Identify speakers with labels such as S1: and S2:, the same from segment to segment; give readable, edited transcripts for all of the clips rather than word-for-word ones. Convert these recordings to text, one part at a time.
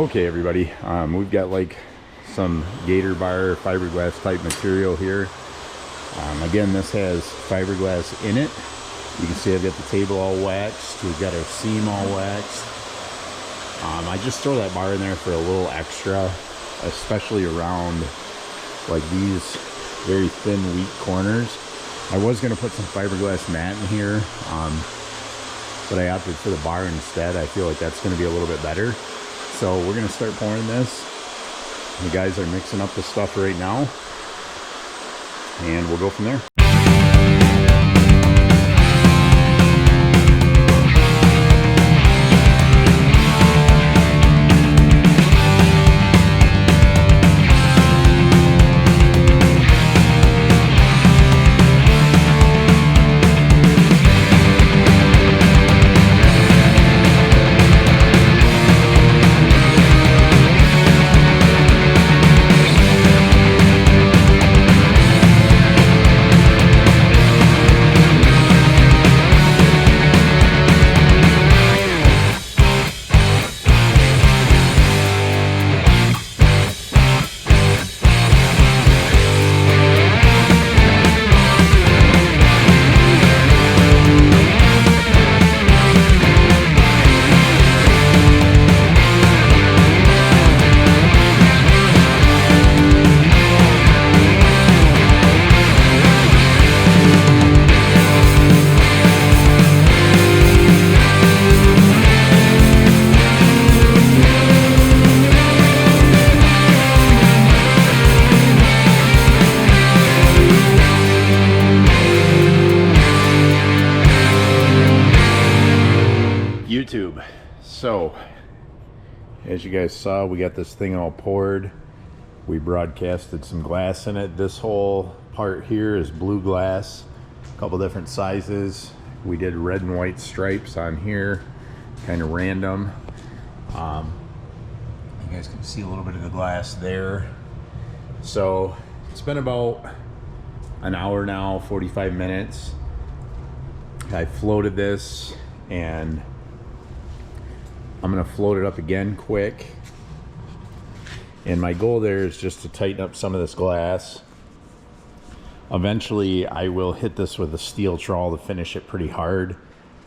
S1: Okay, everybody, we've got like some gator bar fiberglass type material here. Again, this has fiberglass in it. You can see I've got the table all waxed. We've got our seam all waxed. I just throw that bar in there for a little extra, especially around like these very thin, weak corners. I was going to put some fiberglass mat in here, but I opted for the bar instead. I feel like that's going to be a little bit better. So we're going to start pouring this. The guys are mixing up the stuff right now, and we'll go from there. YouTube. So as you guys saw, we got this thing all poured. We broadcasted some glass in it. This whole part here is blue glass, a couple different sizes. We did red and white stripes on here, kind of random. You guys can see a little bit of the glass there. So it's been about an hour now, 45 minutes. I floated this, and I'm gonna float it up again quick. And my goal there is just to tighten up some of this glass. Eventually I will hit this with a steel trawl to finish it pretty hard.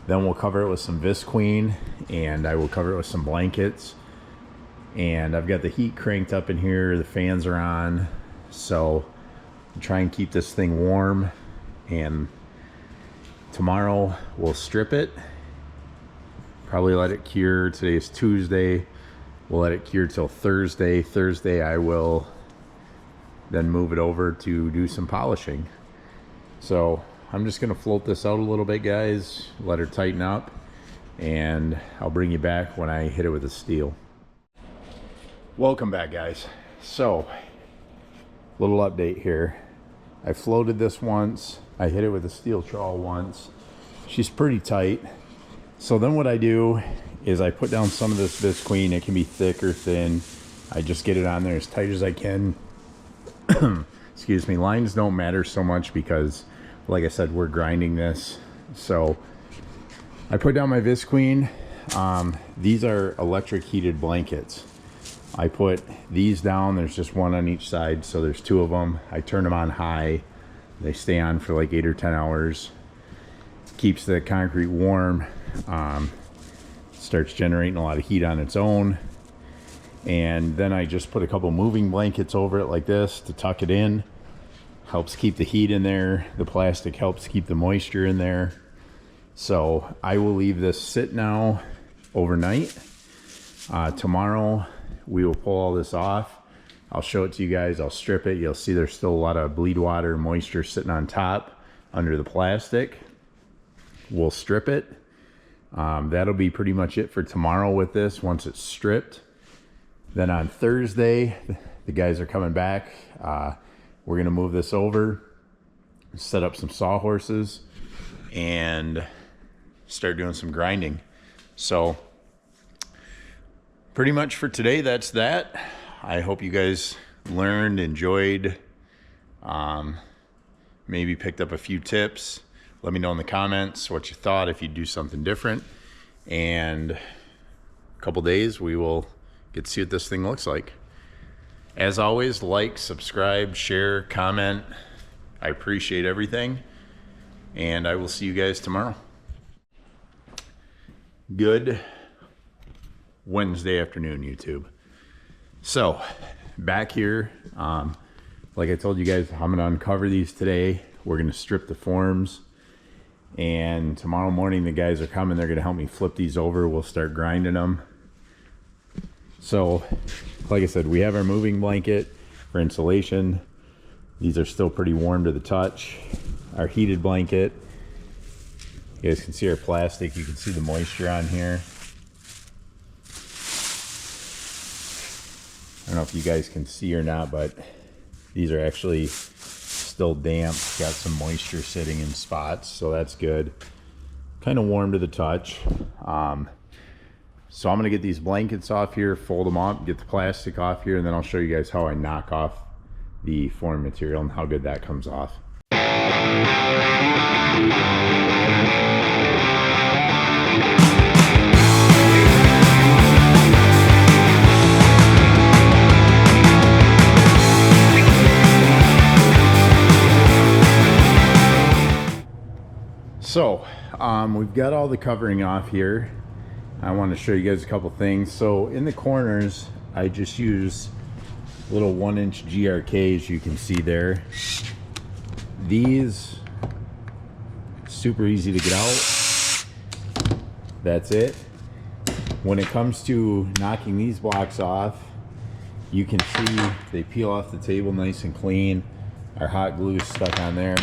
S1: Then we'll cover it with some Visqueen, and I will cover it with some blankets. And I've got the heat cranked up in here, the fans are on. So I'll try and keep this thing warm, and tomorrow we'll strip it. Probably let it cure. Today is Tuesday. We'll let it cure till Thursday. Thursday I will then move it over to do some polishing. So I'm just gonna float this out a little bit, guys, let her tighten up, and I'll bring you back when I hit it with the steel. Welcome back, guys. So little update here. I floated this once. I hit it with a steel trawl once. She's pretty tight. So then what I do is I put down some of this Visqueen. It can be thick or thin. I just get it on there as tight as I can. Excuse me. Lines don't matter so much because, like I said, we're grinding this. So I put down my Visqueen. These are electric heated blankets. I put these down. There's just one on each side, so there's two of them. I turn them on high. They stay on for like 8 or 10 hours. Keeps the concrete warm. Starts generating a lot of heat on its own. And then I just put a couple moving blankets over it like this to tuck it in. Helps keep the heat in there. The plastic helps keep the moisture in there. So I will leave this sit now overnight. Tomorrow we will pull all this off. I'll show it to you guys. I'll strip it. You'll see there's still a lot of bleed water moisture sitting on top under the plastic. We'll strip it. That'll be pretty much it for tomorrow with this once it's stripped. Then on Thursday, the guys are coming back. We're gonna move this over, set up some sawhorses, and start doing some grinding. So pretty much for today, that's that. I hope you guys learned, enjoyed, maybe picked up a few tips. Let me know in the comments what you thought, if you do something different. And a couple days we will get to see what this thing looks like. As always, like, subscribe, share, comment. I appreciate everything. And I will see you guys tomorrow. Good Wednesday afternoon, YouTube. So, back here, like I told you guys, I'm going to uncover these today. We're going to strip the forms. And tomorrow morning, the guys are coming. They're going to help me flip these over. We'll start grinding them. So, like I said, we have our moving blanket for insulation. These are still pretty warm to the touch. Our heated blanket. You guys can see our plastic. You can see the moisture on here. I don't know if you guys can see or not, but these are actually still damp. Got some moisture sitting in spots, so that's good. Kind of warm to the touch. So I'm gonna get these blankets off here, fold them up, get the plastic off here, and then I'll show you guys how I knock off the form material and how good that comes off. So we've got all the covering off here. I want to show you guys a couple things. So in the corners, I just use little 1-inch GRKs, you can see there. These, super easy to get out. That's it. When it comes to knocking these blocks off, you can see they peel off the table nice and clean. Our hot glue is stuck on there.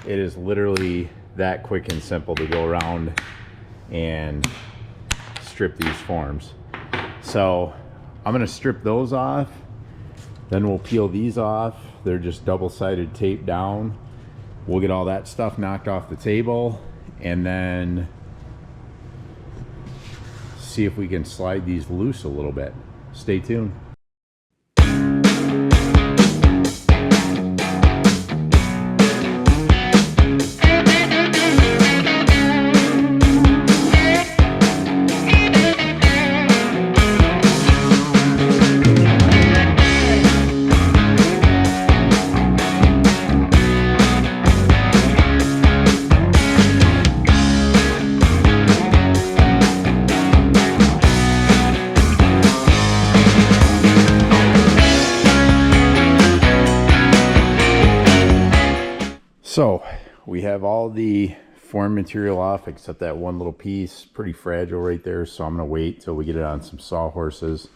S1: It is literally that quick and simple to go around and strip these forms. So I'm going to strip those off, then we'll peel these off. They're just double-sided tape down. We'll get all that stuff knocked off the table and then see if we can slide these loose a little bit. Stay tuned. So we have all the form material off except that one little piece, pretty fragile right there, so I'm going to wait till we get it on some sawhorses.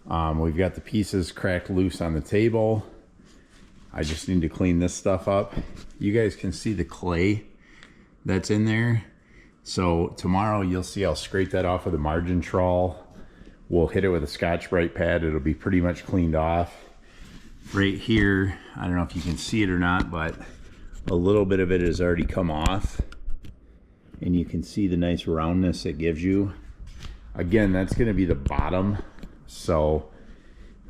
S1: We've got the pieces cracked loose on the table. I just need to clean this stuff up. You guys can see the clay that's in there. So tomorrow you'll see I'll scrape that off with a margin trawl. We'll hit it with a Scotch-Brite pad. It'll be pretty much cleaned off. Right here, I don't know if you can see it or not, but a little bit of it has already come off, and you can see the nice roundness it gives you. Again, that's going to be the bottom, so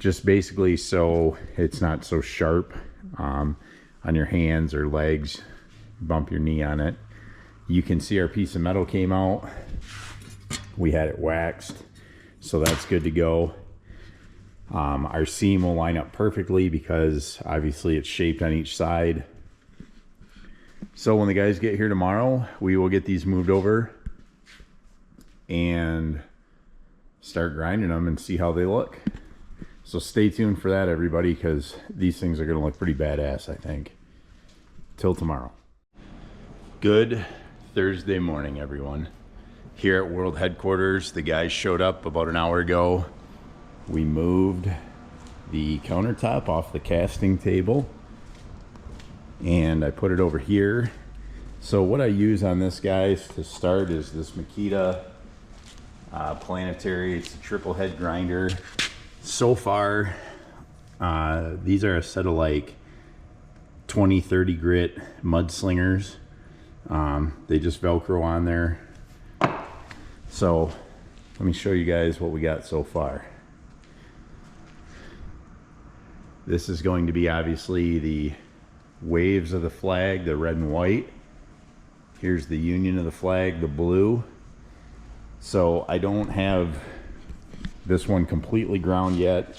S1: just basically so it's not so sharp on your hands or legs. Bump your knee on it. You can see our piece of metal came out. We had it waxed, so that's good to go. Our seam will line up perfectly because obviously it's shaped on each side. So when the guys get here tomorrow, we will get these moved over and start grinding them and see how they look. So stay tuned for that, everybody, because these things are going to look pretty badass, I think. Till tomorrow. Good Thursday morning, everyone. Here at World Headquarters, the guys showed up about an hour ago. We moved the countertop off the casting table and I put it over here. So what I use on this, guys, to start is this Makita Planetary. It's a triple head grinder. So far, these are a set of like 20-30 grit mudslingers. They just Velcro on there. So let me show you guys what we got so far. This is going to be obviously the waves of the flag, the red and white. Here's the union of the flag, the blue. So I don't have this one completely ground yet.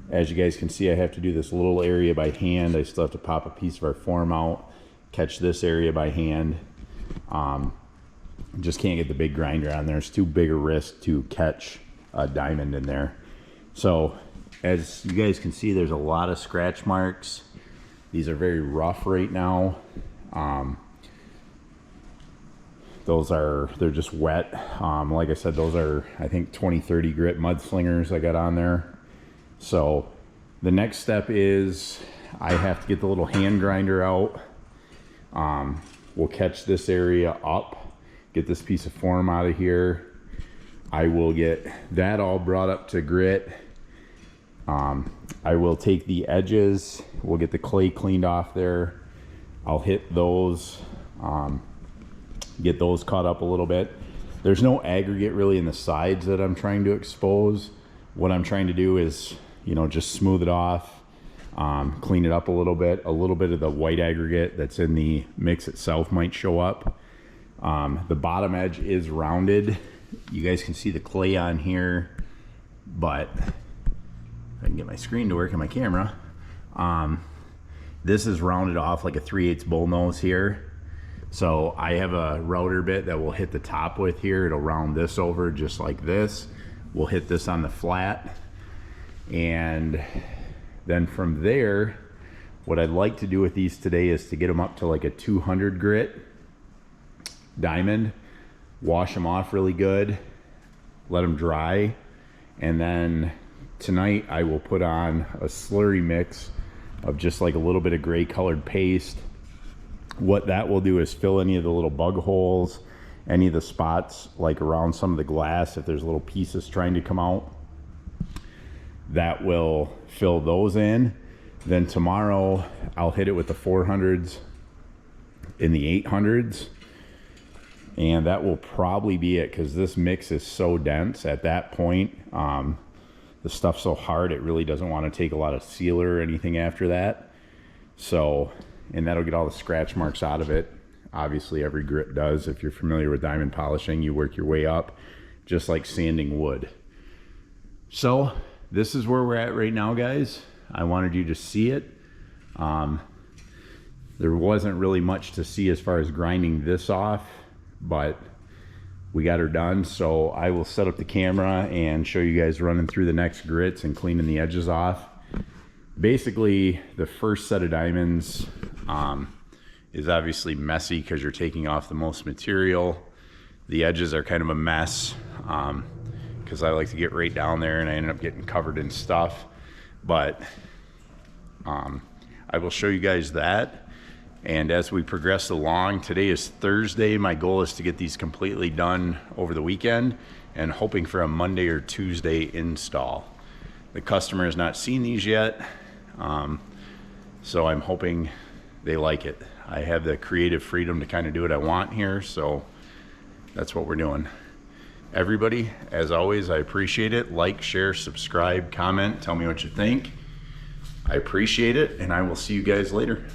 S1: As you guys can see, I have to do this little area by hand. I still have to pop a piece of our form out, catch this area by hand. Just can't get the big grinder on there. It's too big a risk to catch a diamond in there. So as you guys can see, there's a lot of scratch marks. These are very rough right now. They're just wet. Like I said, those are, I think, 20-30 grit mudslingers I got on there. So the next step is I have to get the little hand grinder out. We'll catch this area up, get this piece of form out of here. I will get that all brought up to grit. I will take the edges, we'll get the clay cleaned off there. I'll hit those, get those caught up a little bit. There's no aggregate really in the sides that I'm trying to expose. What I'm trying to do is, you know, just smooth it off, clean it up a little bit. A little bit of the white aggregate that's in the mix itself might show up. The bottom edge is rounded. You guys can see the clay on here, but if I can get my screen to work on my camera. This is rounded off like a 3/8 bullnose here. So I have a router bit that will hit the top with here. It'll round this over just like this. We'll hit this on the flat. And then from there, what I'd like to do with these today is to get them up to like a 200 grit diamond, wash them off really good, let them dry, and then tonight I will put on a slurry mix of just like a little bit of gray colored paste. What that will do is fill any of the little bug holes, any of the spots like around some of the glass, if there's little pieces trying to come out, that will fill those in. Then tomorrow I'll hit it with the 400s in the 800s, and that will probably be it, because this mix is so dense at that point. The stuff's so hard, it really doesn't want to take a lot of sealer or anything after that. So, and that'll get all the scratch marks out of it. Obviously every grit does. If you're familiar with diamond polishing, you work your way up just like sanding wood. So this is where we're at right now, guys. I wanted you to see it. There wasn't really much to see as far as grinding this off, but we got her done. So I will set up the camera and show you guys running through the next grits and cleaning the edges off. Basically, the first set of diamonds is obviously messy because you're taking off the most material. The edges are kind of a mess because I like to get right down there and I end up getting covered in stuff. But I will show you guys that. And as we progress along, today is Thursday. My goal is to get these completely done over the weekend and hoping for a Monday or Tuesday install. The customer has not seen these yet, so I'm hoping they like it. I have the creative freedom to kind of do what I want here, so that's what we're doing. Everybody, as always, I appreciate it. Like, share, subscribe, comment, tell me what you think. I appreciate it, and I will see you guys later.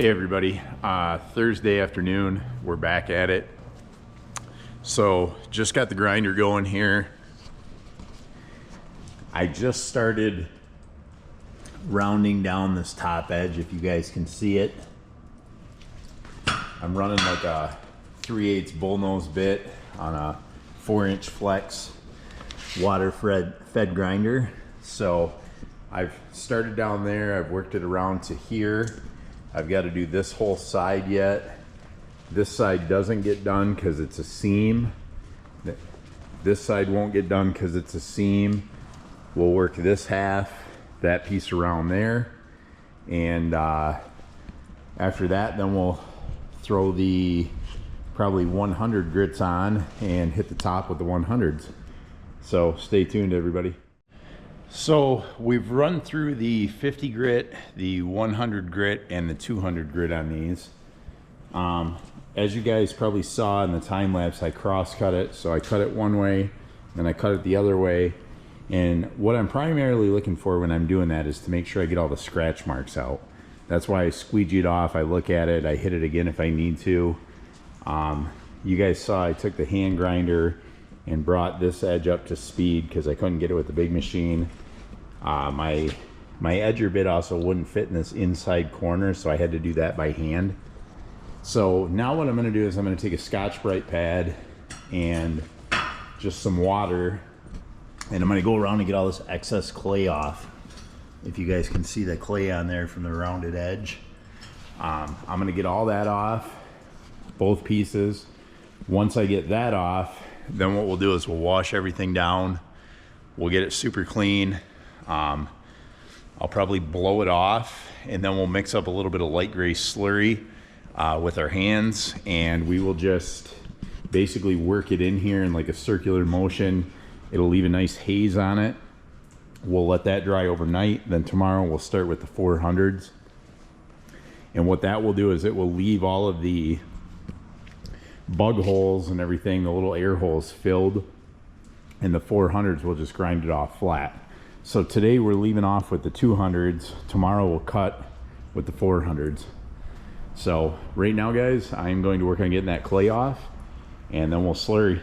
S1: Hey everybody, Thursday afternoon, we're back at it. So just got the grinder going here. I just started rounding down this top edge, if you guys can see it. I'm running like a 3/8 bullnose bit on a 4-inch flex water fed grinder. So I've started down there, I've worked it around to here. I've got to do this whole side yet. This side doesn't get done because it's a seam. This side won't get done because it's a seam. We'll work this half, that piece around there. And after that, then we'll throw the probably 100 grits on and hit the top with the 100s. So stay tuned, everybody. So we've run through the 50 grit, the 100 grit, and the 200 grit on these. As you guys probably saw in the time lapse, I cross cut it. So I cut it one way, then I cut it the other way. And what I'm primarily looking for when I'm doing that is to make sure I get all the scratch marks out. That's why I squeegee it off, I look at it, I hit it again if I need to. You guys saw I took the hand grinder and brought this edge up to speed because I couldn't get it with the big machine. My edger bit also wouldn't fit in this inside corner, so I had to do that by hand. So now what I'm going to do is I'm going to take a Scotch-Brite pad and just some water, and I'm going to go around and get all this excess clay off. If you guys can see the clay on there from the rounded edge. I'm going to get all that off, both pieces. Once I get that off, then what we'll do is we'll wash everything down. We'll get it super clean. I'll probably blow it off, and then we'll mix up a little bit of light gray slurry with our hands, and we will just basically work it in here in like a circular motion. It'll leave a nice haze on it. We'll let that dry overnight. Then tomorrow we'll start with the 400s. And what that will do is it will leave all of the bug holes and everything, the little air holes filled, and the 400s will just grind it off flat. So today we're leaving off with the 200s. Tomorrow we'll cut with the 400s. So right now, guys, I'm going to work on getting that clay off, and then we'll slurry.